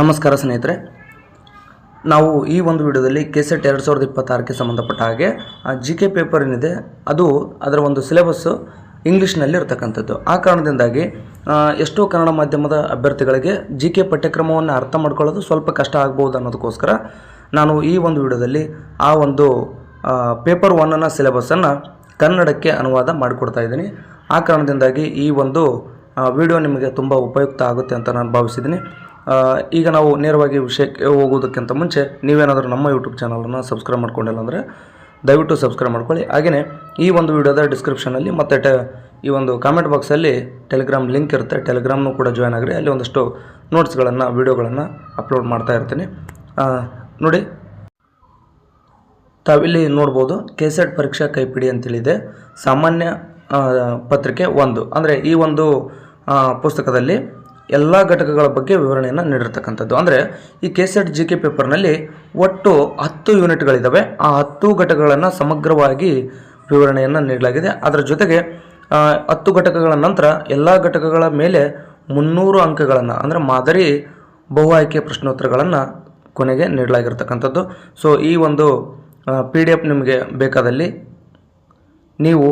ನಮಸ್ಕಾರ ಸ್ನೇಹಿತರೆ, ನಾವು ಈ ಒಂದು ವಿಡಿಯೋದಲ್ಲಿ ಕೆಸೆಟ್ 2026ಕ್ಕೆ ಸಂಬಂಧಪಟ್ಟ ಹಾಗೆ ಜಿ ಕೆ ಪೇಪರ್ ಏನಿದೆ ಅದು ಅದರ ಒಂದು ಸಿಲೆಬಸ್ಸು ಇಂಗ್ಲೀಷ್ನಲ್ಲಿ ಇರತಕ್ಕಂಥದ್ದು. ಆ ಕಾರಣದಿಂದಾಗಿ ಎಷ್ಟೋ ಕನ್ನಡ ಮಾಧ್ಯಮದ ಅಭ್ಯರ್ಥಿಗಳಿಗೆ ಜಿ ಕೆ ಪಠ್ಯಕ್ರಮವನ್ನು ಅರ್ಥ ಮಾಡ್ಕೊಳ್ಳೋದು ಸ್ವಲ್ಪ ಕಷ್ಟ ಆಗ್ಬೋದು ಅನ್ನೋದಕ್ಕೋಸ್ಕರ ನಾನು ಈ ಒಂದು ವಿಡಿಯೋದಲ್ಲಿ ಆ ಒಂದು ಪೇಪರ್ 1ನ ಸಿಲೆಬಸ್ಸನ್ನು ಕನ್ನಡಕ್ಕೆ ಅನುವಾದ ಮಾಡಿಕೊಡ್ತಾ ಇದ್ದೀನಿ. ಆ ಕಾರಣದಿಂದಾಗಿ ಈ ಒಂದು ವಿಡಿಯೋ ನಿಮಗೆ ತುಂಬ ಉಪಯುಕ್ತ ಆಗುತ್ತೆ ಅಂತ ನಾನು ಭಾವಿಸಿದ್ದೀನಿ. ಈಗ ನಾವು ನೇರವಾಗಿ ವಿಷಯಕ್ಕೆ ಹೋಗೋದಕ್ಕಿಂತ ಮುಂಚೆ ನೀವೇನಾದರೂ ನಮ್ಮ ಯೂಟ್ಯೂಬ್ ಚಾನಲನ್ನು ಸಬ್ಸ್ಕ್ರೈಬ್ ಮಾಡ್ಕೊಂಡಿಲ್ಲ ಅಂದರೆ ದಯವಿಟ್ಟು ಸಬ್ಸ್ಕ್ರೈಬ್ ಮಾಡ್ಕೊಳ್ಳಿ. ಹಾಗೆಯೇ ಈ ಒಂದು ವಿಡಿಯೋದ ಡಿಸ್ಕ್ರಿಪ್ಷನಲ್ಲಿ ಮತ್ತು ಈ ಒಂದು ಕಾಮೆಂಟ್ ಬಾಕ್ಸಲ್ಲಿ ಟೆಲಿಗ್ರಾಮ್ ಲಿಂಕ್ ಇರುತ್ತೆ, ಟೆಲಿಗ್ರಾಮ್ನು ಕೂಡ ಜಾಯ್ನ್ ಆಗಿರಿ. ಅಲ್ಲಿ ಒಂದಷ್ಟು ನೋಟ್ಸ್ಗಳನ್ನು ವೀಡಿಯೋಗಳನ್ನು ಅಪ್ಲೋಡ್ ಮಾಡ್ತಾ ಇರ್ತೀನಿ. ನೋಡಿ, ತಾವಿಲ್ಲಿ ನೋಡ್ಬೋದು ಕೆಸೆಟ್ ಪರೀಕ್ಷಾ ಕೈಪಿಡಿ ಅಂತೇಳಿದೆ. ಸಾಮಾನ್ಯ ಪತ್ರಿಕೆ 1 ಅಂದರೆ ಈ ಒಂದು ಪುಸ್ತಕದಲ್ಲಿ ಎಲ್ಲ ಘಟಕಗಳ ಬಗ್ಗೆ ವಿವರಣೆಯನ್ನು ನೀಡಿರ್ತಕ್ಕಂಥದ್ದು. ಅಂದರೆ ಈ ಕೆಸೆಟ್ ಜಿ ಕೆ ಪೇಪರ್ನಲ್ಲಿ ಒಟ್ಟು 10 ಯೂನಿಟ್ಗಳಿದ್ದಾವೆ. ಆ 10 ಘಟಕಗಳನ್ನು ಸಮಗ್ರವಾಗಿ ವಿವರಣೆಯನ್ನು ನೀಡಲಾಗಿದೆ. ಅದರ ಜೊತೆಗೆ 10 ಘಟಕಗಳ ನಂತರ ಎಲ್ಲ ಘಟಕಗಳ ಮೇಲೆ 300 ಅಂಕಗಳನ್ನು ಅಂದರೆ ಮಾದರಿ ಬಹು ಆಯ್ಕೆ ಪ್ರಶ್ನೋತ್ತರಗಳನ್ನು ಕೊನೆಗೆ ನೀಡಲಾಗಿರ್ತಕ್ಕಂಥದ್ದು. ಸೊ ಈ ಒಂದು PDF ನಿಮಗೆ ಬೇಕಾದಲ್ಲಿ ನೀವು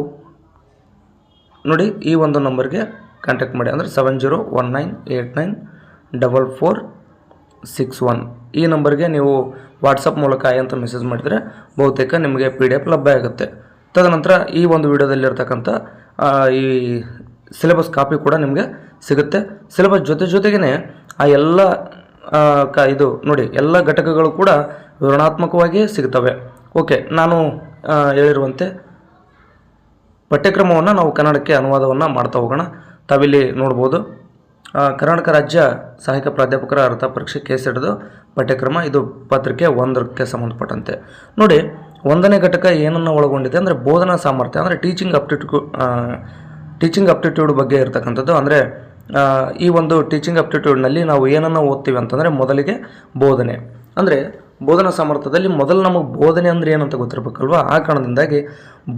ನೋಡಿ ಈ ಒಂದು ನಂಬರ್ಗೆ ಕಾಂಟ್ಯಾಕ್ಟ್ ಮಾಡಿ, ಅಂದರೆ 7019894461 ಈ ನಂಬರ್ಗೆ ನೀವು ವಾಟ್ಸಪ್ ಮೂಲಕ ಅಂತ ಮೆಸೇಜ್ ಮಾಡಿದರೆ ಬಹುತೇಕ ನಿಮಗೆ PDF ಲಭ್ಯ ಆಗುತ್ತೆ. ತದನಂತರ ಈ ಒಂದು ವಿಡಿಯೋದಲ್ಲಿರ್ತಕ್ಕಂಥ ಈ ಸಿಲೆಬಸ್ ಕಾಪಿ ಕೂಡ ನಿಮಗೆ ಸಿಗುತ್ತೆ. ಸಿಲೆಬಸ್ ಜೊತೆಗೇ ಆ ಎಲ್ಲ ಇದು ನೋಡಿ ಎಲ್ಲ ಘಟಕಗಳು ಕೂಡ ವಿವರಣಾತ್ಮಕವಾಗಿ ಸಿಗ್ತವೆ. ಓಕೆ, ನಾನು ಹೇಳಿರುವಂತೆ ಪಠ್ಯಕ್ರಮವನ್ನು ನಾವು ಕನ್ನಡಕ್ಕೆ ಅನುವಾದವನ್ನು ಮಾಡ್ತಾ ಹೋಗೋಣ. ತಾವಿಲ್ಲಿ ನೋಡ್ಬೋದು, ಕರ್ನಾಟಕ ರಾಜ್ಯ ಸಹಾಯಕ ಪ್ರಾಧ್ಯಾಪಕರ ಅರ್ಥ ಪರೀಕ್ಷೆ ಕೆಸೆಟ್ದು ಪಠ್ಯಕ್ರಮ, ಇದು ಪತ್ರಿಕೆ 1ಕ್ಕೆ ಸಂಬಂಧಪಟ್ಟಂತೆ. ನೋಡಿ, 1ನೇ ಘಟಕ ಏನನ್ನು ಒಳಗೊಂಡಿದೆ ಅಂದರೆ ಬೋಧನಾ ಸಾಮರ್ಥ್ಯ, ಅಂದರೆ ಟೀಚಿಂಗ್ ಅಪ್ಟಿಟ್ಯೂಡ್ ಬಗ್ಗೆ ಇರತಕ್ಕಂಥದ್ದು. ಅಂದರೆ ಈ ಒಂದು ಟೀಚಿಂಗ್ ಅಪ್ಟಿಟ್ಯೂಡ್ನಲ್ಲಿ ನಾವು ಏನನ್ನು ಓದ್ತೀವಿ ಅಂತಂದರೆ ಮೊದಲಿಗೆ ಬೋಧನೆ, ಅಂದರೆ ಬೋಧನಾ ಸಾಮರ್ಥ್ಯದಲ್ಲಿ ಮೊದಲು ನಮಗೆ ಬೋಧನೆ ಅಂದರೆ ಏನಂತ ಗೊತ್ತಿರಬೇಕಲ್ವ. ಆ ಕಾರಣದಿಂದಾಗಿ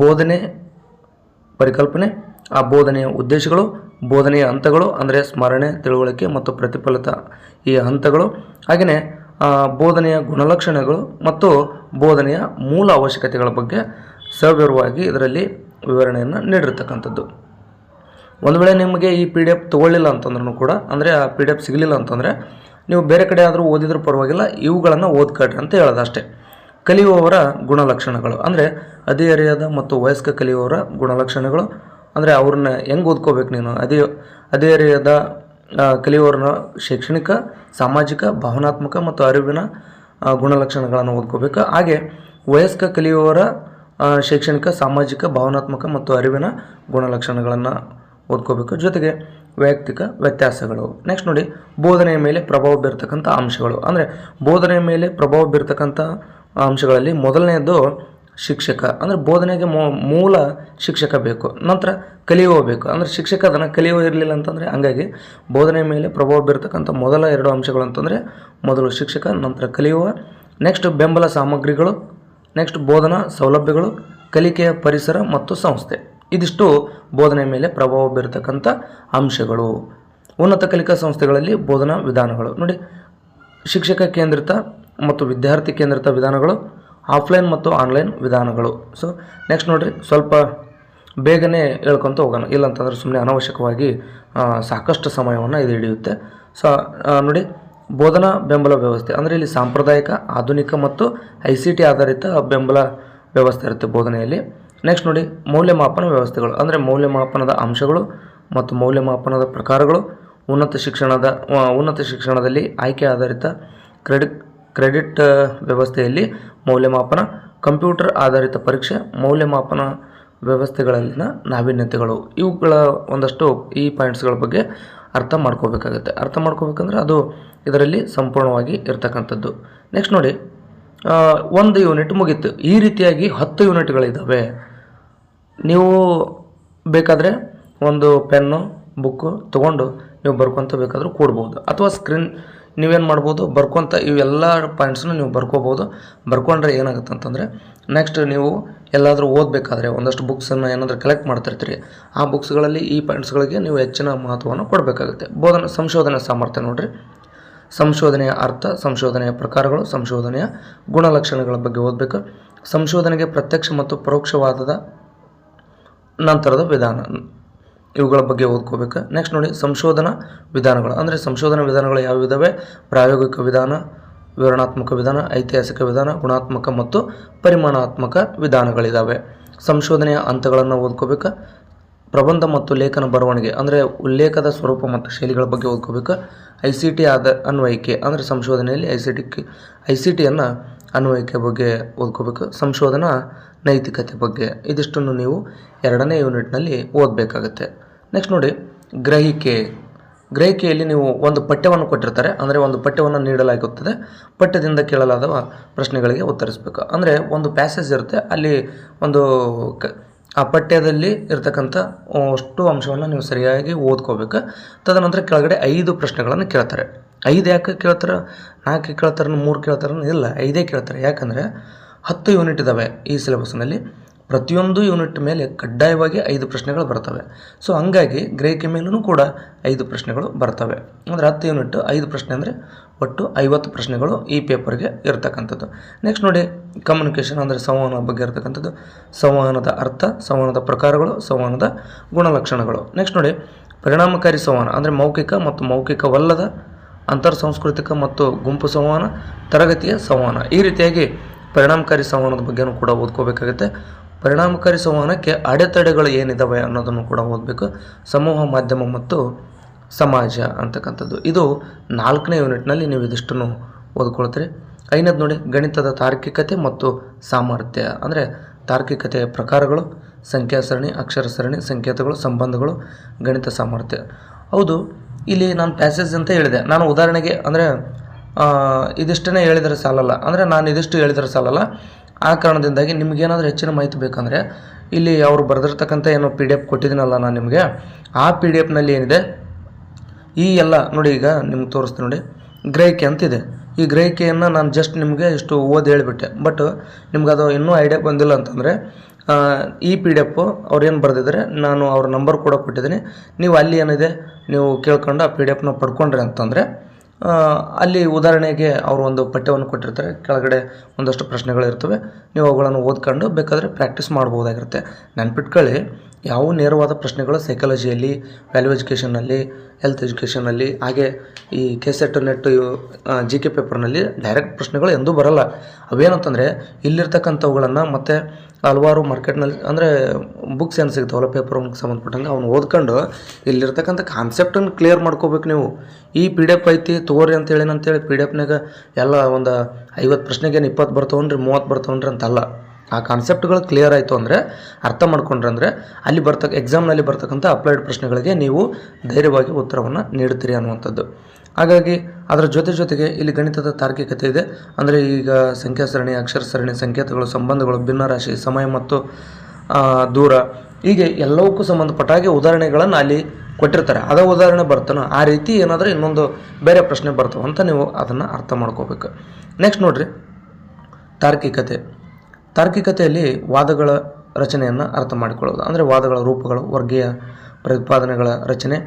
ಬೋಧನೆ ಪರಿಕಲ್ಪನೆ, ಆ ಬೋಧನೆಯ ಉದ್ದೇಶಗಳು, ಬೋಧನೆಯ ಹಂತಗಳು ಅಂದರೆ ಸ್ಮರಣೆ, ತಿಳುವಳಿಕೆ ಮತ್ತು ಪ್ರತಿಫಲಿತ ಈ ಹಂತಗಳು, ಹಾಗೆಯೇ ಬೋಧನೆಯ ಗುಣಲಕ್ಷಣಗಳು ಮತ್ತು ಬೋಧನೆಯ ಮೂಲ ಅವಶ್ಯಕತೆಗಳ ಬಗ್ಗೆ ಸವಿವರವಾಗಿ ಇದರಲ್ಲಿ ವಿವರಣೆಯನ್ನು ನೀಡಿರ್ತಕ್ಕಂಥದ್ದು. ಒಂದು ವೇಳೆ ನಿಮಗೆ ಈ PDF ತೊಗೊಳ್ಳಿಲ್ಲ ಅಂತಂದ್ರೂ ಕೂಡ, ಅಂದರೆ ಆ PDF ಸಿಗಲಿಲ್ಲ ಅಂತಂದರೆ ನೀವು ಬೇರೆ ಕಡೆ ಆದರೂ ಓದಿದ್ರೂ ಪರವಾಗಿಲ್ಲ, ಇವುಗಳನ್ನು ಓದ್ಕೊಳ್ರಿ ಅಂತ ಹೇಳೋದು ಅಷ್ಟೇ. ಕಲಿಯುವವರ ಗುಣಲಕ್ಷಣಗಳು ಅಂದರೆ ಹದಿಹರೆಯದ ಮತ್ತು ವಯಸ್ಕ ಕಲಿಯುವವರ ಗುಣಲಕ್ಷಣಗಳು, ಅಂದರೆ ಅವ್ರನ್ನ ಹೆಂಗೆ ಓದ್ಕೋಬೇಕು ನೀನು. ಹದಿಹರೆಯದ ಕಲಿಯುವವರನ್ನ ಶೈಕ್ಷಣಿಕ, ಸಾಮಾಜಿಕ, ಭಾವನಾತ್ಮಕ ಮತ್ತು ಅರಿವಿನ ಗುಣಲಕ್ಷಣಗಳನ್ನು ಓದ್ಕೋಬೇಕು. ಹಾಗೆ ವಯಸ್ಕ ಕಲಿಯುವವರ ಶೈಕ್ಷಣಿಕ, ಸಾಮಾಜಿಕ, ಭಾವನಾತ್ಮಕ ಮತ್ತು ಅರಿವಿನ ಗುಣಲಕ್ಷಣಗಳನ್ನು ಓದ್ಕೋಬೇಕು. ಜೊತೆಗೆ ವೈಯಕ್ತಿಕ ವ್ಯತ್ಯಾಸಗಳು. ನೆಕ್ಸ್ಟ್ ನೋಡಿ, ಬೋಧನೆಯ ಮೇಲೆ ಪ್ರಭಾವ ಬೀರ್ತಕ್ಕಂಥ ಅಂಶಗಳು, ಅಂದರೆ ಬೋಧನೆಯ ಮೇಲೆ ಪ್ರಭಾವ ಬೀರ್ತಕ್ಕಂಥ ಅಂಶಗಳಲ್ಲಿ ಮೊದಲನೆಯದು ಶಿಕ್ಷಕ, ಅಂದರೆ ಬೋಧನೆಗೆ ಮೂಲ ಶಿಕ್ಷಕ ಬೇಕು, ನಂತರ ಕಲಿಯುವ ಬೇಕು. ಅಂದರೆ ಶಿಕ್ಷಕ ಅದನ್ನು ಕಲಿಯುವ ಇರಲಿಲ್ಲ ಅಂತಂದರೆ, ಹಂಗಾಗಿ ಬೋಧನೆಯ ಮೇಲೆ ಪ್ರಭಾವ ಬೀರ್ತಕ್ಕಂಥ ಮೊದಲ 2 ಅಂಶಗಳು ಅಂತಂದರೆ ಮೊದಲು ಶಿಕ್ಷಕ, ನಂತರ ಕಲಿಯುವ. ನೆಕ್ಸ್ಟ್ ಬೆಂಬಲ ಸಾಮಗ್ರಿಗಳು, ನೆಕ್ಸ್ಟ್ ಬೋಧನಾ ಸೌಲಭ್ಯಗಳು, ಕಲಿಕೆಯ ಪರಿಸರ ಮತ್ತು ಸಂಸ್ಥೆ. ಇದಿಷ್ಟು ಬೋಧನೆಯ ಮೇಲೆ ಪ್ರಭಾವ ಬೀರ್ತಕ್ಕಂಥ ಅಂಶಗಳು. ಉನ್ನತ ಕಲಿಕಾ ಸಂಸ್ಥೆಗಳಲ್ಲಿ ಬೋಧನಾ ವಿಧಾನಗಳು ನೋಡಿ, ಶಿಕ್ಷಕ ಕೇಂದ್ರಿತ ಮತ್ತು ವಿದ್ಯಾರ್ಥಿ ಕೇಂದ್ರಿತ ವಿಧಾನಗಳು, ಆಫ್ಲೈನ್ ಮತ್ತು ಆನ್ಲೈನ್ ವಿಧಾನಗಳು. ಸೊ ನೆಕ್ಸ್ಟ್ ನೋಡಿರಿ, ಸ್ವಲ್ಪ ಬೇಗನೆ ಹೇಳ್ಕೊತ ಹೋಗೋಣ, ಇಲ್ಲಂತಂದರೆ ಸುಮ್ಮನೆ ಅನಾವಶ್ಯಕವಾಗಿ ಸಾಕಷ್ಟು ಸಮಯವನ್ನು ಇದು ಹಿಡಿಯುತ್ತೆ. ಸೊ ನೋಡಿ, ಬೋಧನಾ ಬೆಂಬಲ ವ್ಯವಸ್ಥೆ, ಅಂದರೆ ಇಲ್ಲಿ ಸಾಂಪ್ರದಾಯಿಕ, ಆಧುನಿಕ ಮತ್ತು ICT ಆಧಾರಿತ ಬೆಂಬಲ ವ್ಯವಸ್ಥೆ ಇರುತ್ತೆ ಬೋಧನೆಯಲ್ಲಿ. ನೆಕ್ಸ್ಟ್ ನೋಡಿ, ಮೌಲ್ಯಮಾಪನ ವ್ಯವಸ್ಥೆಗಳು, ಅಂದರೆ ಮೌಲ್ಯಮಾಪನದ ಅಂಶಗಳು ಮತ್ತು ಮೌಲ್ಯಮಾಪನದ ಪ್ರಕಾರಗಳು. ಉನ್ನತ ಶಿಕ್ಷಣದಲ್ಲಿ ಆಯ್ಕೆ ಆಧಾರಿತ ಕ್ರೆಡಿಟ್ ವ್ಯವಸ್ಥೆಯಲ್ಲಿ ಮೌಲ್ಯಮಾಪನ, ಕಂಪ್ಯೂಟರ್ ಆಧಾರಿತ ಪರೀಕ್ಷೆ, ಮೌಲ್ಯಮಾಪನ ವ್ಯವಸ್ಥೆಗಳಲ್ಲಿನ ನಾವೀನ್ಯತೆಗಳು. ಇವುಗಳ ಒಂದಷ್ಟು ಈ ಪಾಯಿಂಟ್ಸ್ಗಳ ಬಗ್ಗೆ ಅರ್ಥ ಮಾಡ್ಕೋಬೇಕಾಗುತ್ತೆ. ಅರ್ಥ ಮಾಡ್ಕೋಬೇಕಂದ್ರೆ ಅದು ಇದರಲ್ಲಿ ಸಂಪೂರ್ಣವಾಗಿ ಇರ್ತಕ್ಕಂಥದ್ದು. ನೆಕ್ಸ್ಟ್ ನೋಡಿ, 1 ಯೂನಿಟ್ ಮುಗೀತು. ಈ ರೀತಿಯಾಗಿ 10 ಯೂನಿಟ್ಗಳಿದ್ದಾವೆ. ನೀವು ಬೇಕಾದರೆ ಒಂದು ಪೆನ್ನು, ಬುಕ್ಕು ತೊಗೊಂಡು ನೀವು ಬರ್ಕೊತ ಬೇಕಾದರೂ ಕೊಡ್ಬೋದು, ಅಥವಾ ಸ್ಕ್ರೀನ್ ನೀವೇನು ಮಾಡ್ಬೋದು, ಬರ್ಕೊತ ಇವೆಲ್ಲ ಪಾಯಿಂಟ್ಸನ್ನು ನೀವು ಬರ್ಕೋಬೋದು. ಬರ್ಕೊಂಡ್ರೆ ಏನಾಗುತ್ತೆ ಅಂತಂದರೆ ನೆಕ್ಸ್ಟ್ ನೀವು ಎಲ್ಲಾದರೂ ಓದಬೇಕಾದ್ರೆ ಒಂದಷ್ಟು ಬುಕ್ಸನ್ನು ಏನಾದರೂ ಕಲೆಕ್ಟ್ ಮಾಡ್ತಿರ್ತೀರಿ, ಆ ಬುಕ್ಸ್ಗಳಲ್ಲಿ ಈ ಪಾಯಿಂಟ್ಸ್ಗಳಿಗೆ ನೀವು ಹೆಚ್ಚಿನ ಮಹತ್ವವನ್ನು ಕೊಡಬೇಕಾಗುತ್ತೆ. ಸಂಶೋಧನೆ ಸಾಮರ್ಥ್ಯ ನೋಡಿರಿ, ಸಂಶೋಧನೆಯ ಅರ್ಥ, ಸಂಶೋಧನೆಯ ಪ್ರಕಾರಗಳು, ಸಂಶೋಧನೆಯ ಗುಣಲಕ್ಷಣಗಳ ಬಗ್ಗೆ ಓದಬೇಕು. ಸಂಶೋಧನೆಗೆ ಪ್ರತ್ಯಕ್ಷ ಮತ್ತು ಪರೋಕ್ಷವಾದದ ನಂತರದ ವಿಧಾನ, ಇವುಗಳ ಬಗ್ಗೆ ಓದ್ಕೋಬೇಕು. ನೆಕ್ಸ್ಟ್ ನೋಡಿ, ಸಂಶೋಧನಾ ವಿಧಾನಗಳು ಅಂದರೆ ಸಂಶೋಧನಾ ವಿಧಾನಗಳು ಯಾವ ಇದ್ದಾವೆ? ಪ್ರಾಯೋಗಿಕ ವಿಧಾನ, ವಿವರಣಾತ್ಮಕ ವಿಧಾನ, ಐತಿಹಾಸಿಕ ವಿಧಾನ, ಗುಣಾತ್ಮಕ ಮತ್ತು ಪರಿಮಾಣಾತ್ಮಕ ವಿಧಾನಗಳಿದ್ದಾವೆ. ಸಂಶೋಧನೆಯ ಹಂತಗಳನ್ನು ಓದ್ಕೋಬೇಕು. ಪ್ರಬಂಧ ಮತ್ತು ಲೇಖನ ಬರವಣಿಗೆ ಅಂದರೆ ಉಲ್ಲೇಖದ ಸ್ವರೂಪ ಮತ್ತು ಶೈಲಿಗಳ ಬಗ್ಗೆ ಓದ್ಕೋಬೇಕು. ICT ಅನ್ವಯಿಕೆ ಅಂದರೆ ಸಂಶೋಧನೆಯಲ್ಲಿ ICTಯನ್ನು ಅನ್ವಯಿಕೆ ಬಗ್ಗೆ ಓದ್ಕೋಬೇಕು. ಸಂಶೋಧನಾ ನೈತಿಕತೆ ಬಗ್ಗೆ, ಇದಿಷ್ಟನ್ನು ನೀವು 2ನೇ ಯೂನಿಟ್ನಲ್ಲಿ ಓದಬೇಕಾಗುತ್ತೆ. ನೆಕ್ಸ್ಟ್ ನೋಡಿ, ಗ್ರಹಿಕೆಯಲ್ಲಿ ನೀವು ಒಂದು ಪಠ್ಯವನ್ನು ಕೊಟ್ಟಿರ್ತಾರೆ, ಅಂದರೆ ಒಂದು ಪಠ್ಯವನ್ನು ನೀಡಲಾಗುತ್ತದೆ, ಪಠ್ಯದಿಂದ ಕೇಳಲಾದ ಪ್ರಶ್ನೆಗಳಿಗೆ ಉತ್ತರಿಸಬೇಕು. ಅಂದರೆ ಒಂದು ಪ್ಯಾಸೇಜ್ ಇರುತ್ತೆ, ಅಲ್ಲಿ ಒಂದು ಆ ಪಠ್ಯದಲ್ಲಿ ಇರ್ತಕ್ಕಂಥ ಅಷ್ಟು ಅಂಶವನ್ನು ನೀವು ಸರಿಯಾಗಿ ಓದ್ಕೋಬೇಕು. ತದನಂತರ ಕೆಳಗಡೆ 5 ಪ್ರಶ್ನೆಗಳನ್ನು ಕೇಳ್ತಾರೆ. 5 ಯಾಕೆ ಕೇಳ್ತಾರೆ? 4 ಕೇಳ್ತಾರೆ, 3 ಕೇಳ್ತಾರೆ? ಇಲ್ಲ, 5 ಕೇಳ್ತಾರೆ. ಯಾಕಂದರೆ 10 ಯೂನಿಟ್ ಇದ್ದಾವೆ ಈ ಸಿಲೆಬಸ್ನಲ್ಲಿ. ಪ್ರತಿಯೊಂದು ಯೂನಿಟ್ ಮೇಲೆ ಕಡ್ಡಾಯವಾಗಿ 5 ಪ್ರಶ್ನೆಗಳು ಬರ್ತವೆ. ಸೊ ಹಂಗಾಗಿ ಗ್ರಹಿಕೆ ಮೇಲೂ ಕೂಡ 5 ಪ್ರಶ್ನೆಗಳು ಬರ್ತವೆ. ಅಂದರೆ 10 ಯೂನಿಟ್ 5 ಪ್ರಶ್ನೆ ಅಂದರೆ ಒಟ್ಟು 50 ಪ್ರಶ್ನೆಗಳು ಈ ಪೇಪರ್ಗೆ ಇರತಕ್ಕಂಥದ್ದು. ನೆಕ್ಸ್ಟ್ ನೋಡಿ, ಕಮ್ಯುನಿಕೇಷನ್ ಅಂದರೆ ಸಂವಹನ ಬಗ್ಗೆ ಇರತಕ್ಕಂಥದ್ದು, ಸಂವಹನದ ಅರ್ಥ, ಸಂವಹನದ ಪ್ರಕಾರಗಳು, ಸಂವಹನದ ಗುಣಲಕ್ಷಣಗಳು. ನೆಕ್ಸ್ಟ್ ನೋಡಿ, ಪರಿಣಾಮಕಾರಿ ಸಂವಹನ ಅಂದರೆ ಮೌಖಿಕ ಮತ್ತು ಮೌಖಿಕವಲ್ಲದ, ಅಂತರ್ ಸಾಂಸ್ಕೃತಿಕ ಮತ್ತು ಗುಂಪು ಸಂವಹನ, ತರಗತಿಯ ಸಂವಹನ. ಈ ರೀತಿಯಾಗಿ ಪರಿಣಾಮಕಾರಿ ಸಂವಹನದ ಬಗ್ಗೆನೂ ಕೂಡ ಓದ್ಕೋಬೇಕಾಗುತ್ತೆ. ಪರಿಣಾಮಕಾರಿ ಸಂವಹನಕ್ಕೆ ಅಡೆತಡೆಗಳು ಏನಿದ್ದಾವೆ ಅನ್ನೋದನ್ನು ಕೂಡ ಓದಬೇಕು. ಸಮೂಹ ಮಾಧ್ಯಮ ಮತ್ತು ಸಮಾಜ ಅಂತಕ್ಕಂಥದ್ದು, ಇದು 4ನೇ ಯೂನಿಟ್ನಲ್ಲಿ ನೀವು ಇದಿಷ್ಟನ್ನು ಓದ್ಕೊಳ್ತೀರಿ. 5ನೇದು ನೋಡಿ, ಗಣಿತದ ತಾರ್ಕಿಕತೆ ಮತ್ತು ಸಾಮರ್ಥ್ಯ ಅಂದರೆ ತಾರ್ಕಿಕತೆಯ ಪ್ರಕಾರಗಳು, ಸಂಖ್ಯಾ ಸರಣಿ, ಅಕ್ಷರ ಸರಣಿ, ಸಂಕೇತಗಳು, ಸಂಬಂಧಗಳು, ಗಣಿತ ಸಾಮರ್ಥ್ಯ. ಹೌದು, ಇಲ್ಲಿ ನಾನು ಪ್ಯಾಸೇಜ್ ಅಂತ ಹೇಳಿದೆ. ನಾನು ಉದಾಹರಣೆಗೆ ಅಂದರೆ ಇದಿಷ್ಟನ್ನೇ ಹೇಳಿದರೆ ಸಾಲಲ್ಲ, ಅಂದರೆ ನಾನು ಇದಿಷ್ಟು ಹೇಳಿದರೆ ಸಾಲಲ್ಲ. ಆ ಕಾರಣದಿಂದಾಗಿ ನಿಮಗೇನಾದರೂ ಹೆಚ್ಚಿನ ಮಾಹಿತಿ ಬೇಕಂದರೆ ಇಲ್ಲಿ ಅವರು ಬರೆದಿರ್ತಕ್ಕಂಥ ಏನು PDF ಕೊಟ್ಟಿದ್ದೀನಲ್ಲ ನಾನು ನಿಮಗೆ, ಆ PDFನಲ್ಲಿ ಏನಿದೆ ಈ ಎಲ್ಲ ನೋಡಿ, ಈಗ ನಿಮ್ಗೆ ತೋರಿಸ್ತೀನಿ ನೋಡಿ, ಗ್ರಹಿಕೆ ಅಂತಿದೆ. ಈ ಗ್ರಹಿಕೆಯನ್ನು ನಾನು ಜಸ್ಟ್ ನಿಮಗೆ ಇಷ್ಟು ಓದಿ ಹೇಳಿಬಿಟ್ಟೆ. ಬಟ್ ನಿಮ್ಗೆ ಅದು ಇನ್ನೂ ಐಡಿಯಾ ಬಂದಿಲ್ಲ ಅಂತಂದರೆ ಈ PDF ಅವ್ರು ಏನು ಬರೆದಿದ್ದಾರೆ, ನಾನು ಅವ್ರ ನಂಬರ್ ಕೂಡ ಕೊಟ್ಟಿದ್ದೀನಿ. ನೀವು ಅಲ್ಲಿ ಏನಿದೆ ನೀವು ಕೇಳ್ಕೊಂಡು ಆ PDFನ ಪಡ್ಕೊಂಡ್ರಿ ಅಂತಂದರೆ ಅಲ್ಲಿ ಉದಾಹರಣೆಗೆ ಅವರು ಒಂದು ಪಠ್ಯವನ್ನು ಕೊಟ್ಟಿರ್ತಾರೆ, ಕೆಳಗಡೆ ಒಂದಷ್ಟು ಪ್ರಶ್ನೆಗಳಿರ್ತವೆ, ನೀವು ಅವುಗಳನ್ನು ಓದ್ಕೊಂಡು ಬೇಕಾದರೆ ಪ್ರಾಕ್ಟೀಸ್ ಮಾಡ್ಬೋದಾಗಿರುತ್ತೆ. ನೆನ್ಪಿಟ್ಕೊಳ್ಳಿ, ಯಾವ ನೇರವಾದ ಪ್ರಶ್ನೆಗಳು ಸೈಕಾಲಜಿಯಲ್ಲಿ, ವ್ಯಾಲ್ಯೂ ಎಜುಕೇಷನ್ನಲ್ಲಿ, ಹೆಲ್ತ್ ಎಜುಕೇಷನ್ನಲ್ಲಿ, ಹಾಗೆ ಈ KCET ನೆಟ್ GK ಪೇಪರ್ನಲ್ಲಿ ಡೈರೆಕ್ಟ್ ಪ್ರಶ್ನೆಗಳು ಎಂದೂ ಬರಲ್ಲ. ಅವೇನಂತಂದರೆ ಇಲ್ಲಿರ್ತಕ್ಕಂಥವುಗಳನ್ನು ಮತ್ತು ಹಲವಾರು ಮಾರ್ಕೆಟ್ನಲ್ಲಿ ಅಂದರೆ ಬುಕ್ಸ್ ಏನು ಸಿಗ್ತಾವಲ್ಲ ಪೇಪರ್ಗೆ ಸಂಬಂಧಪಟ್ಟಂಗೆ ಅವನು ಓದ್ಕೊಂಡು ಇಲ್ಲಿರ್ತಕ್ಕಂಥ ಕಾನ್ಸೆಪ್ಟನ್ನು ಕ್ಲಿಯರ್ ಮಾಡ್ಕೋಬೇಕು ನೀವು. ಈ PDF ಐತಿ ತಗೋರಿ ಅಂತೇಳಿ PDFನಾಗ ಎಲ್ಲ ಒಂದು 50 ಪ್ರಶ್ನೆಗೇನು 20 ಬರ್ತಾವನ್ರಿ 30 ಬರ್ತಾವನ್ರಿ ಅಂತಲ್ಲ. ಆ ಕಾನ್ಸೆಪ್ಟ್ಗಳು ಕ್ಲಿಯರ್ ಆಯಿತು ಅಂದರೆ, ಅರ್ಥ ಮಾಡ್ಕೊಂಡ್ರೆ ಅಂದರೆ ಅಲ್ಲಿ ಎಕ್ಸಾಮ್ನಲ್ಲಿ ಬರ್ತಕ್ಕಂಥ ಅಪ್ಲೈಡ್ ಪ್ರಶ್ನೆಗಳಿಗೆ ನೀವು ಧೈರ್ಯವಾಗಿ ಉತ್ತರವನ್ನು ನೀಡ್ತೀರಿ ಅನ್ನುವಂಥದ್ದು. ಹಾಗಾಗಿ ಅದರ ಜೊತೆಗೆ ಇಲ್ಲಿ ಗಣಿತದ ತಾರ್ಕಿಕತೆ ಇದೆ. ಅಂದರೆ ಈಗ ಸಂಖ್ಯಾ ಸರಣಿ, ಅಕ್ಷರ ಸರಣಿ, ಸಂಕೇತಗಳು, ಸಂಬಂಧಗಳು, ಭಿನ್ನರಾಶಿ, ಸಮಯ ಮತ್ತು ದೂರ, ಹೀಗೆ ಎಲ್ಲವಕ್ಕೂ ಸಂಬಂಧಪಟ್ಟ ಹಾಗೆ ಉದಾಹರಣೆಗಳನ್ನು ಅಲ್ಲಿ ಕೊಟ್ಟಿರ್ತಾರೆ. ಅದ ಉದಾಹರಣೆ ಬರ್ತಾನೋ ಆ ರೀತಿ ಏನಾದರೂ ಇನ್ನೊಂದು ಬೇರೆ ಪ್ರಶ್ನೆ ಬರ್ತಾವೆ ಅಂತ ನೀವು ಅದನ್ನು ಅರ್ಥ ಮಾಡ್ಕೋಬೇಕು. ನೆಕ್ಸ್ಟ್ ನೋಡಿರಿ, ತಾರ್ಕಿಕತೆಯಲ್ಲಿ ವಾದಗಳ ರಚನೆಯನ್ನು ಅರ್ಥ ಮಾಡಿಕೊಳ್ಳೋದು. ಅಂದರೆ ವಾದಗಳ ರೂಪಗಳು, ವರ್ಗೀಯ ಪ್ರತಿಪಾದನೆಗಳ ರಚನೆ,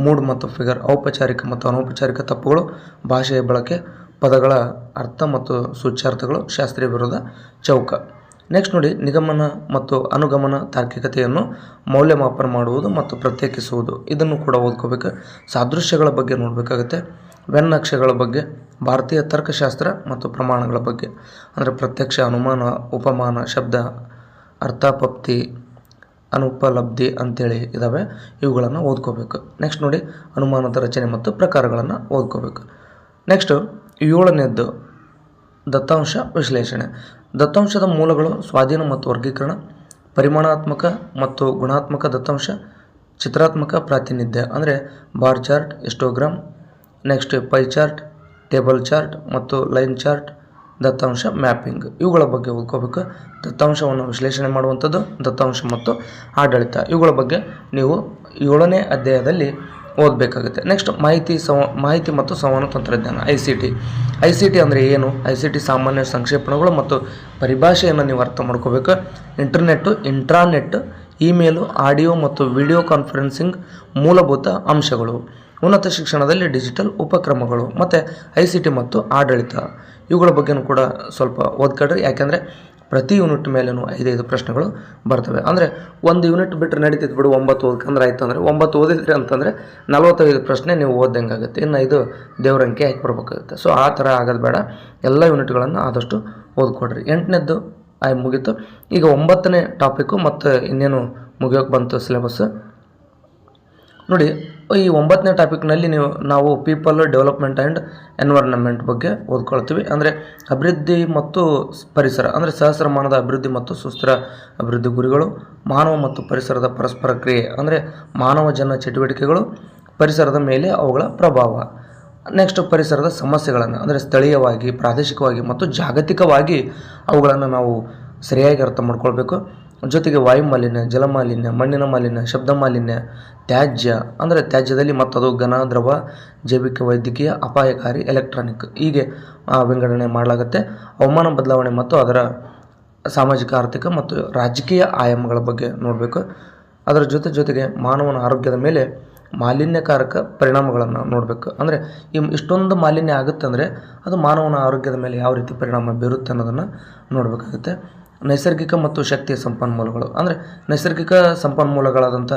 ಮೂಡ್ ಮತ್ತು ಫಿಗರ್, ಔಪಚಾರಿಕ ಮತ್ತು ಅನೌಪಚಾರಿಕ ತಪ್ಪುಗಳು, ಭಾಷೆಯ ಬಳಕೆ, ಪದಗಳ ಅರ್ಥ ಮತ್ತು ಸೂಚ್ಯಾರ್ಥಗಳು, ಶಾಸ್ತ್ರೀಯ ವಿರೋಧ, ಚೌಕ. ನೆಕ್ಸ್ಟ್ ನೋಡಿ, ನಿಗಮನ ಮತ್ತು ಅನುಗಮನ ತಾರ್ಕಿಕತೆಯನ್ನು ಮೌಲ್ಯಮಾಪನ ಮಾಡುವುದು ಮತ್ತು ಪ್ರತ್ಯೇಕಿಸುವುದು, ಇದನ್ನು ಕೂಡ ಓದ್ಕೋಬೇಕು. ಸಾದೃಶ್ಯಗಳ ಬಗ್ಗೆ ನೋಡಬೇಕಾಗುತ್ತೆ. ವೆನ್ನಕ್ಷಗಳ ಬಗ್ಗೆ, ಭಾರತೀಯ ತರ್ಕಶಾಸ್ತ್ರ ಮತ್ತು ಪ್ರಮಾಣಗಳ ಬಗ್ಗೆ, ಅಂದರೆ ಪ್ರತ್ಯಕ್ಷ, ಅನುಮಾನ, ಉಪಮಾನ, ಶಬ್ದ, ಅರ್ಥಾಪತ್ತಿ, ಅನುಪಲಬ್ಧಿ ಅಂತೇಳಿ ಇದ್ದಾವೆ, ಇವುಗಳನ್ನು ಓದ್ಕೋಬೇಕು. ನೆಕ್ಸ್ಟ್ ನೋಡಿ, ಅನುಮಾನದ ರಚನೆ ಮತ್ತು ಪ್ರಕಾರಗಳನ್ನು ಓದ್ಕೋಬೇಕು. ನೆಕ್ಸ್ಟು 7ನೇದ್ದು ದತ್ತಾಂಶ ವಿಶ್ಲೇಷಣೆ. ದತ್ತಾಂಶದ ಮೂಲಗಳು, ಸ್ವಾಧೀನ ಮತ್ತು ವರ್ಗೀಕರಣ, ಪರಿಮಾಣಾತ್ಮಕ ಮತ್ತು ಗುಣಾತ್ಮಕ ದತ್ತಾಂಶ, ಚಿತ್ರಾತ್ಮಕ ಪ್ರಾತಿನಿಧ್ಯ ಅಂದರೆ bar chart, histogram, next pi chart, table chart ಮತ್ತು ಲೈನ್ ಚಾರ್ಟ್, ದತ್ತಾಂಶ ಮ್ಯಾಪಿಂಗ್, ಇವುಗಳ ಬಗ್ಗೆ ಓದ್ಕೋಬೇಕು. ದತ್ತಾಂಶವನ್ನು ವಿಶ್ಲೇಷಣೆ ಮಾಡುವಂಥದ್ದು, ದತ್ತಾಂಶ ಮತ್ತು ಆಡಳಿತ, ಇವುಗಳ ಬಗ್ಗೆ ನೀವು 7ನೇ ಅಧ್ಯಾಯದಲ್ಲಿ ಓದಬೇಕಾಗುತ್ತೆ. ನೆಕ್ಸ್ಟ್ ಮಾಹಿತಿ ಮತ್ತು ಸಂವಹನ ತಂತ್ರಜ್ಞಾನ, ICT ಅಂದರೆ ಏನು? ICT ಸಾಮಾನ್ಯ ಸಂಕ್ಷೇಪಣಗಳು ಮತ್ತು ಪರಿಭಾಷೆಯನ್ನು ನೀವು ಅರ್ಥ ಮಾಡ್ಕೋಬೇಕು. ಇಂಟ್ರಾನೆಟ್, ಇಮೇಲು, ಆಡಿಯೋ ಮತ್ತು ವಿಡಿಯೋ ಕಾನ್ಫರೆನ್ಸಿಂಗ್ ಮೂಲಭೂತ ಅಂಶಗಳು. ಉನ್ನತ ಶಿಕ್ಷಣದಲ್ಲಿ ಡಿಜಿಟಲ್ ಉಪಕ್ರಮಗಳು ಮತ್ತು ICT ಮತ್ತು ಆಡಳಿತ ಇವುಗಳ ಬಗ್ಗೆನೂ ಕೂಡ ಸ್ವಲ್ಪ ಓದ್ಕೊಳ್ರಿ. ಯಾಕೆಂದರೆ ಪ್ರತಿ ಯೂನಿಟ್ ಮೇಲೂ 5 ಪ್ರಶ್ನೆಗಳು ಬರ್ತವೆ. ಅಂದರೆ ಒಂದು ಯೂನಿಟ್ ಬಿಟ್ಟರೆ ನಡೀತಿದ್ದು ಬಿಡು, 9 ಓದ್ಕೊಂಡ್ರೆ ಆಯ್ತು ಅಂದರೆ 9 ಓದಿದ್ರಿ ಅಂತಂದರೆ 45 ಪ್ರಶ್ನೆ ನೀವು ಓದ್ದಂಗೆ ಆಗುತ್ತೆ. ಇನ್ನು 5 ದೇವ್ರಂಕೆ ಹಾಕಿ ಬರ್ಬೇಕಾಗುತ್ತೆ. ಸೊ ಆ ಥರ ಆಗೋದು ಬೇಡ. ಎಲ್ಲ ಯೂನಿಟ್ಗಳನ್ನು ಆದಷ್ಟು ಓದ್ಕೊಡ್ರಿ. 8ನೇದ್ದು ಮುಗೀತು. ಈಗ 9ನೇ ಟಾಪಿಕ್ಕು ಮತ್ತು ಇನ್ನೇನು ಮುಗಿಯೋಕ್ಕೆ ಬಂತು ಸಿಲೆಬಸ್. ನೋಡಿ, ಈ 9ನೇ ಟಾಪಿಕ್ನಲ್ಲಿ ನಾವು ಪೀಪಲ್ ಡೆವಲಪ್ಮೆಂಟ್ ಆ್ಯಂಡ್ ಎನ್ವೈರನ್ಮೆಂಟ್ ಬಗ್ಗೆ ಓದ್ಕೊಳ್ತೀವಿ. ಅಂದರೆ ಅಭಿವೃದ್ಧಿ ಮತ್ತು ಪರಿಸರ, ಅಂದರೆ ಸಹಸ್ರಮಾನದ ಅಭಿವೃದ್ಧಿ ಮತ್ತು ಸುಸ್ಥಿರ ಅಭಿವೃದ್ಧಿ ಗುರಿಗಳು, ಮಾನವ ಮತ್ತು ಪರಿಸರದ ಪರಸ್ಪರ ಕ್ರಿಯೆ, ಅಂದರೆ ಮಾನವ ಜನ ಚಟುವಟಿಕೆಗಳು ಪರಿಸರದ ಮೇಲೆ ಅವುಗಳ ಪ್ರಭಾವ. ನೆಕ್ಸ್ಟ್ ಪರಿಸರದ ಸಮಸ್ಯೆಗಳನ್ನು, ಅಂದರೆ ಸ್ಥಳೀಯವಾಗಿ, ಪ್ರಾದೇಶಿಕವಾಗಿ ಮತ್ತು ಜಾಗತಿಕವಾಗಿ ಅವುಗಳನ್ನು ನಾವು ಸರಿಯಾಗಿ ಅರ್ಥ ಮಾಡ್ಕೊಳ್ಬೇಕು. ಜೊತೆಗೆ ವಾಯು ಮಾಲಿನ್ಯ, ಜಲಮಾಲಿನ್ಯ, ಮಣ್ಣಿನ ಮಾಲಿನ್ಯ, ಶಬ್ದ ಮಾಲಿನ್ಯ, ತ್ಯಾಜ್ಯ, ಅಂದರೆ ತ್ಯಾಜ್ಯದಲ್ಲಿ ಮತ್ತದು ಘನ, ದ್ರವ, ಜೈವಿಕ, ವೈದ್ಯಕೀಯ, ಅಪಾಯಕಾರಿ, ಎಲೆಕ್ಟ್ರಾನಿಕ್ ಹೀಗೆ ವಿಂಗಡಣೆ ಮಾಡಲಾಗುತ್ತೆ. ಹವಾಮಾನ ಬದಲಾವಣೆ ಮತ್ತು ಅದರ ಸಾಮಾಜಿಕ, ಆರ್ಥಿಕ ಮತ್ತು ರಾಜಕೀಯ ಆಯಾಮಗಳ ಬಗ್ಗೆ ನೋಡಬೇಕು. ಅದರ ಜೊತೆಗೆ ಮಾನವನ ಆರೋಗ್ಯದ ಮೇಲೆ ಮಾಲಿನ್ಯಕಾರಕ ಪರಿಣಾಮಗಳನ್ನು ನೋಡಬೇಕು. ಅಂದರೆ ಇಷ್ಟೊಂದು ಮಾಲಿನ್ಯ ಆಗುತ್ತೆ ಅಂದರೆ ಅದು ಮಾನವನ ಆರೋಗ್ಯದ ಮೇಲೆ ಯಾವ ರೀತಿ ಪರಿಣಾಮ ಬೀರುತ್ತೆ ಅನ್ನೋದನ್ನು ನೋಡಬೇಕಾಗುತ್ತೆ. ನೈಸರ್ಗಿಕ ಮತ್ತು ಶಕ್ತಿಯ ಸಂಪನ್ಮೂಲಗಳು, ಅಂದರೆ ನೈಸರ್ಗಿಕ ಸಂಪನ್ಮೂಲಗಳಾದಂಥ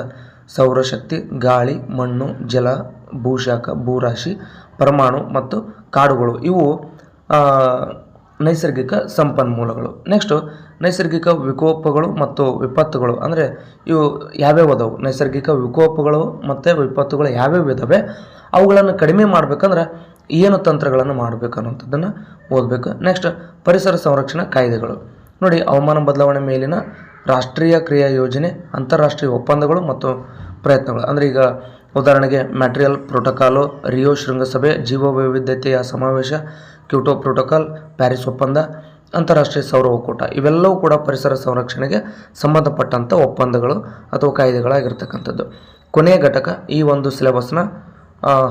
ಸೌರಶಕ್ತಿ, ಗಾಳಿ, ಮಣ್ಣು, ಜಲ, ಭೂಶಾಖ, ಭೂರಾಶಿ, ಪರಮಾಣು ಮತ್ತು ಕಾಡುಗಳು ಇವು ನೈಸರ್ಗಿಕ ಸಂಪನ್ಮೂಲಗಳು. ನೆಕ್ಸ್ಟು ನೈಸರ್ಗಿಕ ವಿಕೋಪಗಳು ಮತ್ತು ವಿಪತ್ತುಗಳು, ಅಂದರೆ ಇವು ಯಾವ್ಯಾವ ಅದಾವೆ, ನೈಸರ್ಗಿಕ ವಿಕೋಪಗಳು ಮತ್ತು ವಿಪತ್ತುಗಳು ಯಾವ್ಯಾವ ಇದ್ದಾವೆ, ಅವುಗಳನ್ನು ಕಡಿಮೆ ಮಾಡಬೇಕಂದ್ರೆ ಏನು ತಂತ್ರಗಳನ್ನು ಮಾಡಬೇಕು ಅನ್ನೋಂಥದ್ದನ್ನು ಓದಬೇಕು. ನೆಕ್ಸ್ಟ್ ಪರಿಸರ ಸಂರಕ್ಷಣಾ ಕಾಯ್ದೆಗಳು. ನೋಡಿ, ಹವಾಮಾನ ಬದಲಾವಣೆ ಮೇಲಿನ ರಾಷ್ಟ್ರೀಯ ಕ್ರಿಯಾ ಯೋಜನೆ, ಅಂತಾರಾಷ್ಟ್ರೀಯ ಒಪ್ಪಂದಗಳು ಮತ್ತು ಪ್ರಯತ್ನಗಳು. ಅಂದರೆ ಈಗ ಉದಾಹರಣೆಗೆ ಮ್ಯಾಟ್ರಿಯಲ್ ಪ್ರೋಟೋಕಾಲು, ರಿಯೋ ಶೃಂಗಸಭೆ, ಜೀವ ವೈವಿಧ್ಯತೆಯ ಸಮಾವೇಶ, ಕ್ಯೋಟೋ ಪ್ರೋಟೋಕಾಲ್, ಪ್ಯಾರಿಸ್ ಒಪ್ಪಂದ, ಅಂತಾರಾಷ್ಟ್ರೀಯ ಸೌರ ಒಕ್ಕೂಟ ಇವೆಲ್ಲವೂ ಕೂಡ ಪರಿಸರ ಸಂರಕ್ಷಣೆಗೆ ಸಂಬಂಧಪಟ್ಟಂಥ ಒಪ್ಪಂದಗಳು ಅಥವಾ ಕಾಯ್ದೆಗಳಾಗಿರ್ತಕ್ಕಂಥದ್ದು. ಕೊನೆಯ ಘಟಕ ಈ ಒಂದು ಸಿಲೆಬಸ್ನ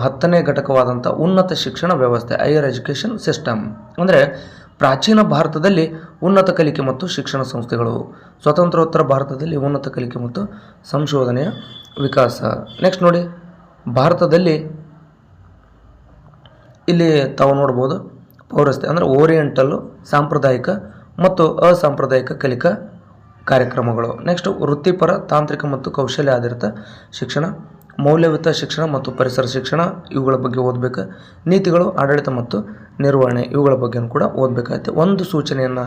10ನೇ ಘಟಕವಾದಂಥ ಉನ್ನತ ಶಿಕ್ಷಣ ವ್ಯವಸ್ಥೆ, ಹೈಯರ್ ಎಜುಕೇಷನ್ ಸಿಸ್ಟಮ್. ಅಂದರೆ ಪ್ರಾಚೀನ ಭಾರತದಲ್ಲಿ ಉನ್ನತ ಕಲಿಕೆ ಮತ್ತು ಶಿಕ್ಷಣ ಸಂಸ್ಥೆಗಳು, ಸ್ವತಂತ್ರೋತ್ತರ ಭಾರತದಲ್ಲಿ ಉನ್ನತ ಕಲಿಕೆ ಮತ್ತು ಸಂಶೋಧನೆಯ ವಿಕಾಸ. ನೆಕ್ಸ್ಟ್ ನೋಡಿ, ಭಾರತದಲ್ಲಿ ಇಲ್ಲಿ ತಾವು ನೋಡ್ಬೋದು ಪೌರಸ್ತ್ಯ, ಅಂದರೆ ಓರಿಯೆಂಟಲ್ಲು, ಸಾಂಪ್ರದಾಯಿಕ ಮತ್ತು ಅಸಾಂಪ್ರದಾಯಿಕ ಕಲಿಕಾ ಕಾರ್ಯಕ್ರಮಗಳು. ನೆಕ್ಸ್ಟ್ ವೃತ್ತಿಪರ, ತಾಂತ್ರಿಕ ಮತ್ತು ಕೌಶಲ್ಯ ಆಧಾರಿತ ಶಿಕ್ಷಣ, ಮೌಲ್ಯಯುತ ಶಿಕ್ಷಣ ಮತ್ತು ಪರಿಸರ ಶಿಕ್ಷಣ ಇವುಗಳ ಬಗ್ಗೆ ಓದಬೇಕು. ನೀತಿಗಳು, ಆಡಳಿತ ಮತ್ತು ನಿರ್ವಹಣೆ ಇವುಗಳ ಬಗ್ಗೆಯೂ ಕೂಡ ಓದಬೇಕಾಗುತ್ತೆ. ಒಂದು ಸೂಚನೆಯನ್ನು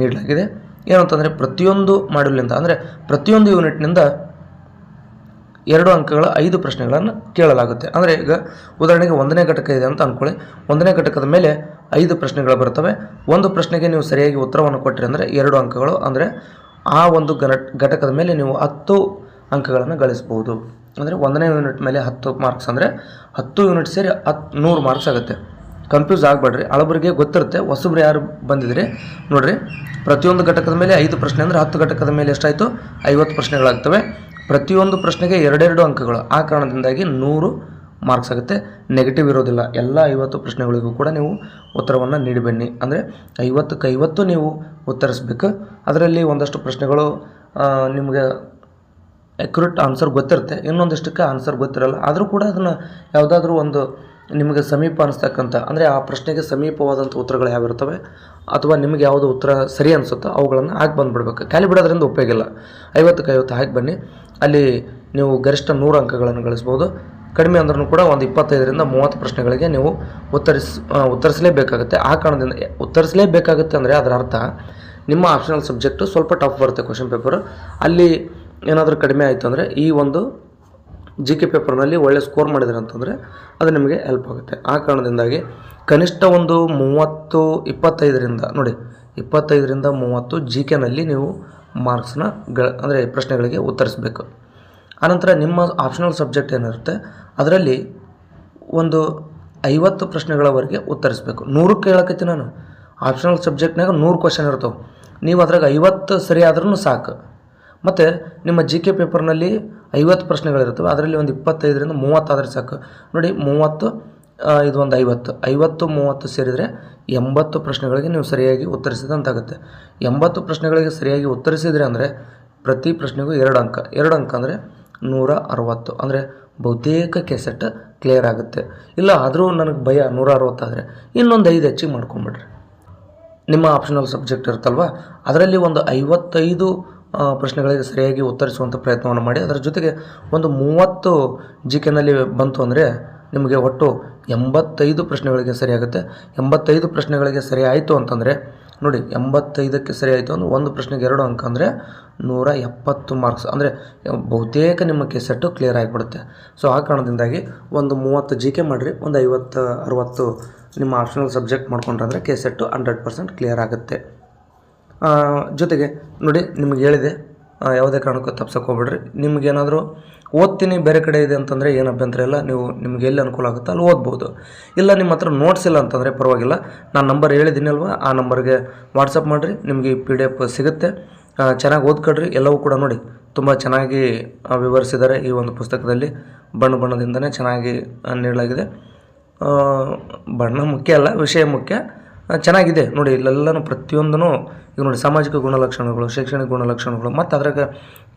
ನೀಡಲಾಗಿದೆ ಏನಂತಂದರೆ ಪ್ರತಿಯೊಂದು ಮಾಡ್ಯೂಲ್ನಿಂದ, ಅಂದರೆ ಪ್ರತಿಯೊಂದು ಯೂನಿಟ್ನಿಂದ 2 ಅಂಕಗಳ 5 ಪ್ರಶ್ನೆಗಳನ್ನು ಕೇಳಲಾಗುತ್ತೆ. ಅಂದರೆ ಈಗ ಉದಾಹರಣೆಗೆ 1ನೇ ಘಟಕ ಇದೆ ಅಂತ ಅಂದ್ಕೊಳ್ಳಿ. 1ನೇ ಘಟಕದ ಮೇಲೆ 5 ಪ್ರಶ್ನೆಗಳು ಬರ್ತವೆ. ಒಂದು ಪ್ರಶ್ನೆಗೆ ನೀವು ಸರಿಯಾಗಿ ಉತ್ತರವನ್ನು ಕೊಟ್ಟರೆ ಅಂದರೆ 2 ಅಂಕಗಳು, ಅಂದರೆ ಆ ಒಂದು ಘಟಕದ ಮೇಲೆ ನೀವು 10 ಅಂಕಗಳನ್ನು ಗಳಿಸ್ಬೋದು. ಅಂದರೆ 1ನೇ ಯೂನಿಟ್ ಮೇಲೆ 10 ಮಾರ್ಕ್ಸ್ ಅಂದರೆ 10 ಯೂನಿಟ್ ಸೇರಿ 100 ಮಾರ್ಕ್ಸ್ ಆಗುತ್ತೆ. ಕನ್ಫ್ಯೂಸ್ ಆಗಬೇಡ್ರಿ, ಹಳಬರಿಗೆ ಗೊತ್ತಿರುತ್ತೆ. ಹೊಸಬ್ರು ಯಾರು ಬಂದಿದ್ರಿ ನೋಡಿರಿ, ಪ್ರತಿಯೊಂದು ಘಟಕದ ಮೇಲೆ 5 ಪ್ರಶ್ನೆ ಅಂದರೆ 10 ಘಟಕದ ಮೇಲೆ ಎಷ್ಟಾಯಿತು, 50 ಪ್ರಶ್ನೆಗಳಾಗ್ತವೆ. ಪ್ರತಿಯೊಂದು ಪ್ರಶ್ನೆಗೆ 2 ಅಂಕಗಳು. ಆ ಕಾರಣದಿಂದಾಗಿ 100 ಮಾರ್ಕ್ಸ್ ಆಗುತ್ತೆ. ನೆಗೆಟಿವ್ ಇರೋದಿಲ್ಲ. ಎಲ್ಲ 50 ಪ್ರಶ್ನೆಗಳಿಗೂ ಕೂಡ ನೀವು ಉತ್ತರವನ್ನು ನೀಡಿ ಬನ್ನಿ. ಅಂದರೆ 50ಕ್ಕೆ 50 ನೀವು ಉತ್ತರಿಸಬೇಕು. ಅದರಲ್ಲಿ ಒಂದಷ್ಟು ಪ್ರಶ್ನೆಗಳು ನಿಮಗೆ ಅಕ್ಯುರೇಟ್ ಆನ್ಸರ್ ಗೊತ್ತಿರುತ್ತೆ, ಇನ್ನೊಂದಿಷ್ಟಕ್ಕೆ ಆನ್ಸರ್ ಗೊತ್ತಿರಲ್ಲ. ಆದರೂ ಕೂಡ ಅದನ್ನು ಯಾವುದಾದ್ರೂ ಒಂದು ನಿಮಗೆ ಸಮೀಪ ಅನಿಸ್ತಕ್ಕಂಥ, ಅಂದರೆ ಆ ಪ್ರಶ್ನೆಗೆ ಸಮೀಪವಾದಂಥ ಉತ್ತರಗಳು ಯಾವಿರ್ತವೆ ಅಥವಾ ನಿಮಗೆ ಯಾವುದು ಉತ್ತರ ಸರಿ ಅನಿಸುತ್ತೋ ಅವುಗಳನ್ನು ಹಾಕಿ ಬಂದುಬಿಡ್ಬೇಕು. ಖಾಲಿ ಬಿಡೋದ್ರಿಂದ ಉಪಯೋಗಿಲ್ಲ. 50ಕ್ಕೆ 50 ಹಾಕಿ ಬನ್ನಿ. ಅಲ್ಲಿ ನೀವು ಗರಿಷ್ಠ 100 ಅಂಕಗಳನ್ನು ಗಳಿಸ್ಬೋದು. ಕಡಿಮೆ ಅಂದ್ರೂ ಕೂಡ ಒಂದು 25ರಿಂದ 30 ಪ್ರಶ್ನೆಗಳಿಗೆ ನೀವು ಉತ್ತರಿಸಲೇಬೇಕಾಗುತ್ತೆ. ಆ ಕಾರಣದಿಂದ ಉತ್ತರಿಸಲೇಬೇಕಾಗುತ್ತೆ ಅಂದರೆ ಅದರ ಅರ್ಥ ನಿಮ್ಮ ಆಪ್ಷನಲ್ ಸಬ್ಜೆಕ್ಟು ಸ್ವಲ್ಪ ಟಫ್ ಬರುತ್ತೆ ಕ್ವಶನ್ ಪೇಪರು. ಅಲ್ಲಿ ಏನಾದರೂ ಕಡಿಮೆ ಆಯಿತು ಅಂದರೆ ಈ ಒಂದು GK ಪೇಪರ್ನಲ್ಲಿ ಒಳ್ಳೆ ಸ್ಕೋರ್ ಮಾಡಿದ್ರೆ ಅಂತಂದರೆ ಅದು ನಿಮಗೆ ಹೆಲ್ಪ್ ಆಗುತ್ತೆ. ಆ ಕಾರಣದಿಂದಾಗಿ ಕನಿಷ್ಠ ಒಂದು 25ರಿಂದ ನೋಡಿ 25ರಿಂದ 30 GKನಲ್ಲಿ ನೀವು ಮಾರ್ಕ್ಸ್ನ ಅಂದರೆ ಪ್ರಶ್ನೆಗಳಿಗೆ ಉತ್ತರಿಸಬೇಕು. ಆನಂತರ ನಿಮ್ಮ ಆಪ್ಷನಲ್ ಸಬ್ಜೆಕ್ಟ್ ಏನಿರುತ್ತೆ ಅದರಲ್ಲಿ ಒಂದು 50 ಪ್ರಶ್ನೆಗಳವರೆಗೆ ಉತ್ತರಿಸಬೇಕು. 100ಕ್ಕೆ ಹೇಳಕತ್ತೀನಿ ನಾನು. ಆಪ್ಷನಲ್ ಸಬ್ಜೆಕ್ಟ್ನಾಗ 100 ಕ್ವಶನ್ ಇರ್ತವೆ. ನೀವು ಅದ್ರಾಗ 50 ಸರಿ ಆದ್ರೂ ಸಾಕು. ಮತ್ತು ನಿಮ್ಮ GK ಪೇಪರ್ನಲ್ಲಿ 50 ಪ್ರಶ್ನೆಗಳಿರ್ತವೆ. ಅದರಲ್ಲಿ ಒಂದು 25ರಿಂದ 30 ಆದರೆ ಸಾಕು. ನೋಡಿ 30 ಇದು ಒಂದು 50 30 ಸೇರಿದರೆ 80 ಪ್ರಶ್ನೆಗಳಿಗೆ ನೀವು ಸರಿಯಾಗಿ ಉತ್ತರಿಸಿದಂತಾಗುತ್ತೆ. 80 ಪ್ರಶ್ನೆಗಳಿಗೆ ಸರಿಯಾಗಿ ಉತ್ತರಿಸಿದರೆ ಅಂದರೆ ಪ್ರತಿ ಪ್ರಶ್ನೆಗೂ 2 ಅಂಕ. 2 ಅಂಕ ಅಂದರೆ 160, ಅಂದರೆ ಬಹುತೇಕ ಕೆಸೆಟ್ ಕ್ಲಿಯರ್ ಆಗುತ್ತೆ. ಇಲ್ಲ ಆದರೂ ನನಗೆ ಭಯ 160 ಆದರೆ ಇನ್ನೊಂದು 5 ಹೆಚ್ಚಿಗೆ ಮಾಡ್ಕೊಂಬಿಡ್ರಿ. ನಿಮ್ಮ ಆಪ್ಷನಲ್ ಸಬ್ಜೆಕ್ಟ್ ಇರುತ್ತಲ್ವ, ಅದರಲ್ಲಿ ಒಂದು 55 ಪ್ರಶ್ನೆಗಳಿಗೆ ಸರಿಯಾಗಿ ಉತ್ತರಿಸುವಂಥ ಪ್ರಯತ್ನವನ್ನು ಮಾಡಿ. ಅದರ ಜೊತೆಗೆ ಒಂದು 30 GKನಲ್ಲಿ ಬಂತು ಅಂದರೆ ನಿಮಗೆ ಒಟ್ಟು 85 ಪ್ರಶ್ನೆಗಳಿಗೆ ಸರಿಯಾಗುತ್ತೆ. 85 ಪ್ರಶ್ನೆಗಳಿಗೆ ಸರಿ ಆಯಿತು ಅಂತಂದರೆ ನೋಡಿ, 85ಕ್ಕೆ ಸರಿ ಆಯಿತು ಅಂದ್ರೆ ಒಂದು ಪ್ರಶ್ನೆಗೆ 2 ಅಂಕ ಅಂದರೆ 170 ಮಾರ್ಕ್ಸ್. ಅಂದರೆ ಬಹುತೇಕ ನಿಮ್ಮ ಕೆಸೆಟ್ಟು ಕ್ಲಿಯರ್ ಆಗಿಬಿಡುತ್ತೆ. ಸೊ ಆ ಕಾರಣದಿಂದಾಗಿ ಒಂದು 30 GK ಮಾಡಿರಿ, ಒಂದು 50-60 ನಿಮ್ಮ ಆಪ್ಷನಲ್ ಸಬ್ಜೆಕ್ಟ್ ಮಾಡ್ಕೊಂಡ್ರೆ ಅಂದರೆ ಕೆಸೆಟ್ಟು 100% ಕ್ಲಿಯರ್ ಆಗುತ್ತೆ. ಜೊತೆಗೆ ನೋಡಿ, ನಿಮಗೆ ಹೇಳಿದೆ, ಯಾವುದೇ ಕಾರಣಕ್ಕೂ ತಪ್ಸಕ್ಕೆ ಹೋಗ್ಬೇಡ್ರಿ. ನಿಮಗೇನಾದರೂ ಓದ್ತೀನಿ ಬೇರೆ ಕಡೆ ಇದೆ ಅಂತಂದರೆ ಏನು ಅಭ್ಯಂತರ ಇಲ್ಲ, ನಿಮಗೆ ಎಲ್ಲಿ ಅನುಕೂಲ ಆಗುತ್ತೋ ಅಲ್ಲಿ ಓದ್ಬೋದು. ಇಲ್ಲ ನಿಮ್ಮ ಹತ್ರ ನೋಟ್ಸ್ ಇಲ್ಲ ಅಂತಂದರೆ ಪರವಾಗಿಲ್ಲ, ನಾನು ನಂಬರ್ ಹೇಳಿದ್ದೀನಿ ಅಲ್ವಾ, ಆ ನಂಬರ್ಗೆ ವಾಟ್ಸಪ್ ಮಾಡಿರಿ, ನಿಮಗೆ ಈ PDF ಸಿಗುತ್ತೆ. ಚೆನ್ನಾಗಿ ಓದ್ಕೊಳ್ರಿ. ಎಲ್ಲವೂ ಕೂಡ ನೋಡಿ ತುಂಬ ಚೆನ್ನಾಗಿ ವಿವರಿಸಿದ್ದಾರೆ ಈ ಒಂದು ಪುಸ್ತಕದಲ್ಲಿ. ಬಣ್ಣದಿಂದನೇ ಚೆನ್ನಾಗಿ ನೀಡಲಾಗಿದೆ. ಬಣ್ಣ ಮುಖ್ಯ ಅಲ್ಲ, ವಿಷಯ ಮುಖ್ಯ. ಚೆನ್ನಾಗಿದೆ ನೋಡಿ, ಇಲ್ಲೆಲ್ಲನೂ ಪ್ರತಿಯೊಂದೂ ಈಗ ನೋಡಿ, ಸಾಮಾಜಿಕ ಗುಣಲಕ್ಷಣಗಳು, ಶೈಕ್ಷಣಿಕ ಗುಣಲಕ್ಷಣಗಳು ಮತ್ತು ಅದ್ರಾಗ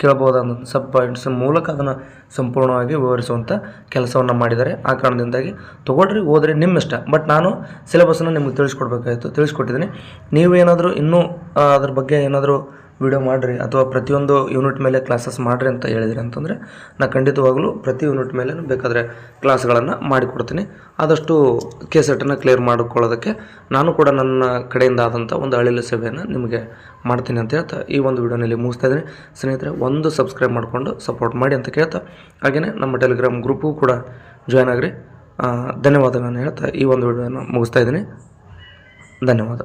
ಕೇಳಬಹುದಾದ ಸಬ್ ಪಾಯಿಂಟ್ಸ್ ಮೂಲಕ ಅದನ್ನು ಸಂಪೂರ್ಣವಾಗಿ ವಿವರಿಸುವಂಥ ಕೆಲಸವನ್ನು ಮಾಡಿದ್ದಾರೆ. ಆ ಕಾರಣದಿಂದಾಗಿ ತೊಗೊಳ್ರಿ, ಓದ್ರಿ, ನಿಮ್ಮ ಇಷ್ಟ. ಬಟ್ ನಾನು ಸಿಲೆಬಸ್ಸನ್ನು ನಿಮಗೆ ತಿಳಿಸ್ಕೊಟ್ಟಿದ್ದೀನಿ. ನೀವೇನಾದರೂ ಇನ್ನೂ ಅದ್ರ ಬಗ್ಗೆ ಏನಾದರೂ ವಿಡಿಯೋ ಮಾಡಿರಿ ಅಥವಾ ಪ್ರತಿಯೊಂದು ಯೂನಿಟ್ ಮೇಲೆ ಕ್ಲಾಸಸ್ ಮಾಡಿರಿ ಅಂತ ಹೇಳಿದ್ರಿ ಅಂತಂದರೆ ನಾನು ಖಂಡಿತವಾಗಲೂ ಪ್ರತಿ ಯೂನಿಟ್ ಮೇಲೆ ಬೇಕಾದರೆ ಕ್ಲಾಸ್ಗಳನ್ನು ಮಾಡಿಕೊಡ್ತೀನಿ. ಆದಷ್ಟು ಕೆಸೆಟನ್ನು ಕ್ಲಿಯರ್ ಮಾಡಿಕೊಳ್ಳೋದಕ್ಕೆ ನಾನು ಕೂಡ ನನ್ನ ಕಡೆಯಿಂದ ಆದಂಥ ಒಂದು ಅಳಿಲು ಸೇವೆಯನ್ನು ನಿಮಗೆ ಮಾಡ್ತೀನಿ ಅಂತ ಹೇಳ್ತಾ ಈ ಒಂದು ವಿಡಿಯೋನಲ್ಲಿ ಮುಗಿಸ್ತಾ ಇದ್ದೀನಿ. ಸ್ನೇಹಿತರೆ, ಒಂದು ಸಬ್ಸ್ಕ್ರೈಬ್ ಮಾಡಿಕೊಂಡು ಸಪೋರ್ಟ್ ಮಾಡಿ ಅಂತ ಕೇಳ್ತಾ, ಹಾಗೆಯೇ ನಮ್ಮ ಟೆಲಿಗ್ರಾಮ್ ಗ್ರೂಪು ಕೂಡ ಜಾಯ್ನ್ ಆಗಿರಿ. ಧನ್ಯವಾದಗಳನ್ನು ಹೇಳ್ತಾ ಈ ಒಂದು ವಿಡಿಯೋನ ಮುಗಿಸ್ತಾ ಇದ್ದೀನಿ. ಧನ್ಯವಾದ.